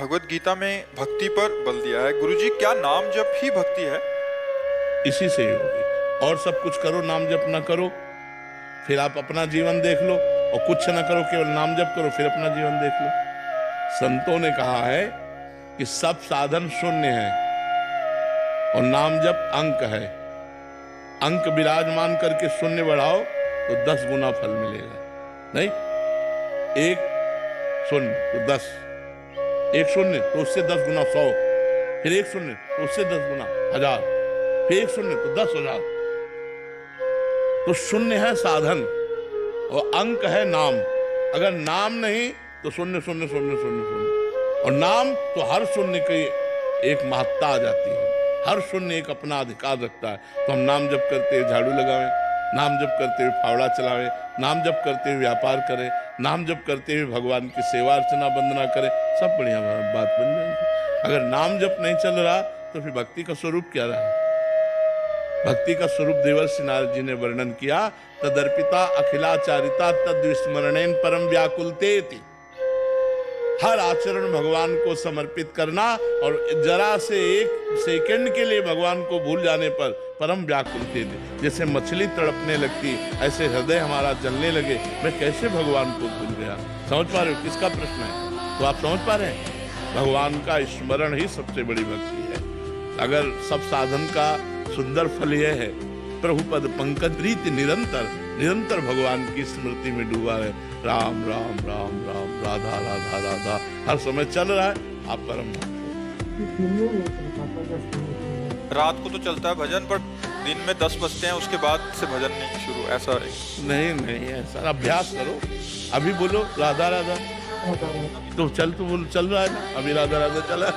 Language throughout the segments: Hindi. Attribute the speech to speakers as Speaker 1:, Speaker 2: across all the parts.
Speaker 1: भगवत गीता में भक्ति पर बल दिया है। गुरुजी, क्या नाम जप ही भक्ति है?
Speaker 2: इसी से ही होगी। और सब कुछ करो, नाम जप ना करो, फिर आप अपना जीवन देख लो। और कुछ ना करो, केवल नाम जप करो, फिर अपना जीवन देख लो। संतों ने कहा है कि सब साधन शून्य है और नाम जप अंक है। अंक विराजमान करके शून्य बढ़ाओ तो 10 गुना फल मिलेगा। नहीं, एक शून्य तो 10, एक शून्य तो उससे 10 गुना 100, फिर एक शून्य तो उससे 10 गुना 1000, फिर एक शून्य तो 10,000। तो शून्य है साधन और अंक है नाम। अगर नाम नहीं तो शून्य शून्य शून्य शून्य शून्य, और नाम तो हर शून्य की एक महत्ता आ जाती है। हर शून्य एक अपना अधिकार रखता है। तो हम नाम जप करते हुए झाड़ू लगावें, नाम जप करते हुए फावड़ा चलावें, नाम जप करते हुए व्यापार करें, नाम जप करते हुए भगवान की सेवा अर्चना वंदना करें, सब बढ़िया बात बन जाएगी। अगर नाम जप नहीं चल रहा तो फिर भक्ति का स्वरूप क्या रहा? भक्ति का स्वरूप देवर्षि नारद जी ने वर्णन किया। तदर्पिता अखिलाचारिता तद्विस्मरणेन परम व्याकुलतेति। हर आचरण भगवान को समर्पित करना और जरा से एक सेकंड के लिए भगवान को भूल जाने पर परम व्याकुलतेति। जैसे मछली तड़पने लगती, ऐसे हृदय हमारा जलने लगे, मैं कैसे भगवान को भूल गया। समझ पा रहे हो किसका प्रश्न है? तो आप समझ पा रहे हैं, भगवान का स्मरण ही सबसे बड़ी भक्ति है। अगर सब साधन का सुंदर फल यह है, प्रभु पद पंकज रीति निरंतर निरंतर भगवान की स्मृति में डूबा है। राम राम राम राम, राधा राधा राधा, हर समय चल रहा है, आप परम
Speaker 1: रात को तो चलता है भजन, पर दिन में 10 बजते हैं, उसके बाद से भजन नहीं शुरू, ऐसा
Speaker 2: नहीं नहीं ऐसा। अभ्यास करो, अभी बोलो राधा राधा, तो चल तो बोल, चल रहा है ना अभी, राधा राधा चला।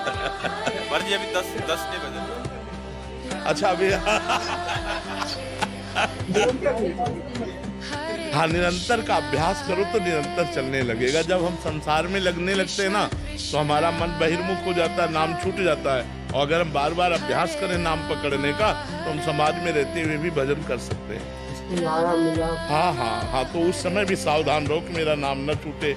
Speaker 1: जी अभी 10 नहीं बजे।
Speaker 2: अच्छा अभी हाँ, निरंतर का अभ्यास करो तो निरंतर चलने लगेगा। जब हम संसार में लगने लगते हैं ना तो हमारा मन बहिर्मुख हो जाता है, नाम छूट जाता है। और अगर हम बार बार अभ्यास करें नाम पकड़ने का तो हम समाज में रहते हुए भी भजन कर सकते हैं। हाँ हाँ हाँ, तो उस समय भी सावधान रहो कि मेरा नाम न छूटे।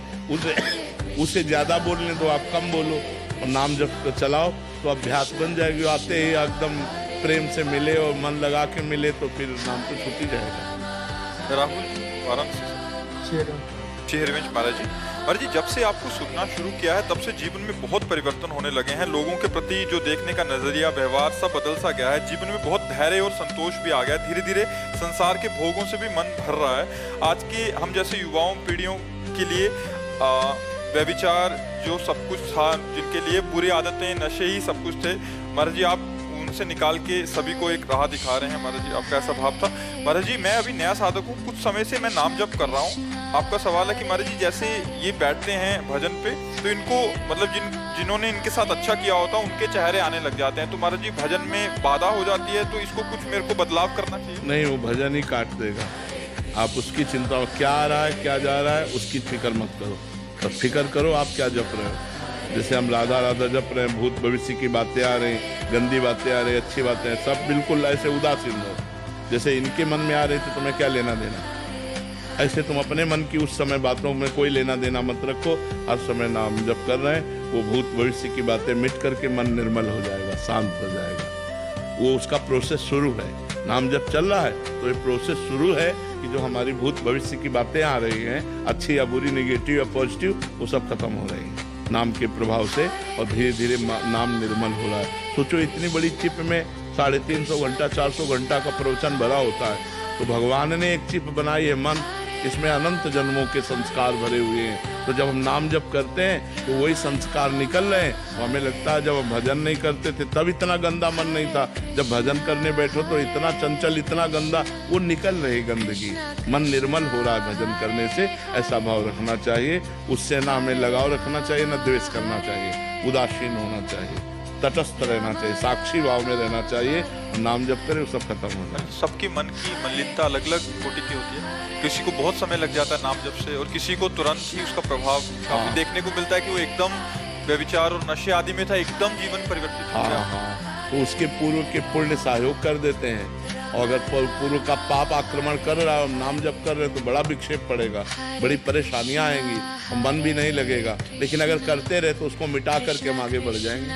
Speaker 2: उसे ज्यादा बोलने दो, आप कम बोलो और नाम जब चलाओ तो अभ्यास बन जाएगी। आते ही एकदम प्रेम से मिले और मन लगा के मिले तो फिर नाम तो छूट ही जाएगा।
Speaker 1: राहुल वाराणसी शेरविंच महाराज जी, जब से आपको सुनना शुरू किया है तब से जीवन में बहुत परिवर्तन होने लगे हैं। लोगों के प्रति जो देखने का नजरिया, व्यवहार सब बदल सा गया है। जीवन में बहुत धैर्य और संतोष भी आ गया। धीरे धीरे संसार के भोगों से भी मन भर रहा है। आज के हम जैसे युवाओं पीढ़ियों के लिए व्यभिचार जो सब कुछ था, जिनके लिए बुरी आदतें, नशे ही सब कुछ थे, महाराज जी आप उनसे निकाल के सभी को एक राह दिखा रहे हैं। महाराज जी आपका ऐसा भाव था। महाराज जी मैं अभी नया साधक हूँ, कुछ समय से मैं नाम जप कर रहा हूँ। आपका सवाल है कि महाराज जी जैसे ये बैठते हैं भजन पे तो इनको मतलब जिन्होंने इनके साथ अच्छा किया होता उनके चेहरे आने लग जाते हैं, तो महाराज जी भजन में बाधा हो जाती है, तो इसको कुछ मेरे को बदलाव करना चाहिए?
Speaker 2: नहीं, वो भजन ही काट देगा। आप उसकी चिंता, क्या आ रहा है क्या जा रहा है उसकी फिक्र मत करो। तब फिक्र करो आप क्या जप रहे हो। जैसे हम राधा राधा जप रहे हैं, भूत भविष्य की बातें आ रही, गंदी बातें आ रही, अच्छी बातें, सब बिल्कुल ऐसे उदासीन हो। जैसे इनके मन में आ रही थी तुम्हें क्या लेना देना, ऐसे तुम अपने मन की उस समय बातों में कोई लेना देना मत रखो। हर समय नाम जप कर रहे हैं, वो भूत भविष्य की बातें मिट करके मन निर्मल हो जाएगा, शांत हो जाएगा। वो उसका प्रोसेस शुरू है। नाम जब चल रहा है तो ये प्रोसेस शुरू है कि जो हमारी भूत भविष्य की बातें आ रही हैं, अच्छी या बुरी, नेगेटिव या पॉजिटिव, वो सब खत्म हो रही हैं नाम के प्रभाव से, और धीरे धीरे नाम निर्मल हो रहा है। सोचो इतनी बड़ी चिप में 350 घंटा 400 घंटा का प्रवचन भरा होता है, तो भगवान ने एक चिप बनाई है मन, इसमें अनंत जन्मों के संस्कार भरे हुए हैं। तो जब हम नाम जप करते हैं तो वही संस्कार निकल रहे हैं। तो हमें लगता है जब हम भजन नहीं करते थे तब इतना गंदा मन नहीं था, जब भजन करने बैठो तो इतना चंचल, इतना गंदा, वो निकल रही गंदगी, मन निर्मल हो रहा है भजन करने से। ऐसा भाव रखना चाहिए। उससे ना हमें लगाव रखना चाहिए, ना द्वेष करना चाहिए, उदासीन होना चाहिए, तटस्थ रहना चाहिए, साक्षी भाव में रहना चाहिए। नाम जप करें वो सब खत्म हो जाए।
Speaker 1: सबकी मन की मलिनता अलग अलग कोटि की होती है। किसी को बहुत समय लग जाता है नाम जप से, और किसी को तुरंत ही उसका प्रभाव देखने को मिलता है कि वो एकदम व्यभिचार और नशे आदि में था, एकदम जीवन परिवर्तित हो गया।
Speaker 2: तो उसके पूर्व के पुण्य सहयोग कर देते हैं। और अगर पूर्व का पाप आक्रमण कर रहा है, हम नाम जप कर रहे हैं, तो बड़ा विक्षेप पड़ेगा, बड़ी परेशानियां आएंगी, मन भी नहीं लगेगा। लेकिन अगर करते रहे तो उसको मिटा करके हम आगे बढ़ जाएंगे।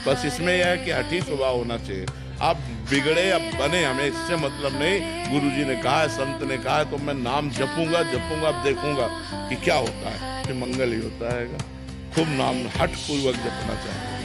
Speaker 2: बस इसमें यह है कि हठी स्वभाव होना चाहिए। आप बिगड़े अब बने, हमें इससे मतलब नहीं। गुरुजी ने कहा है, संत ने कहा है, तो मैं नाम जपूंगा, अब देखूंगा कि क्या होता है, फिर मंगल ही होता है। खूब नाम हठ पूर्वक जपना चाहिए।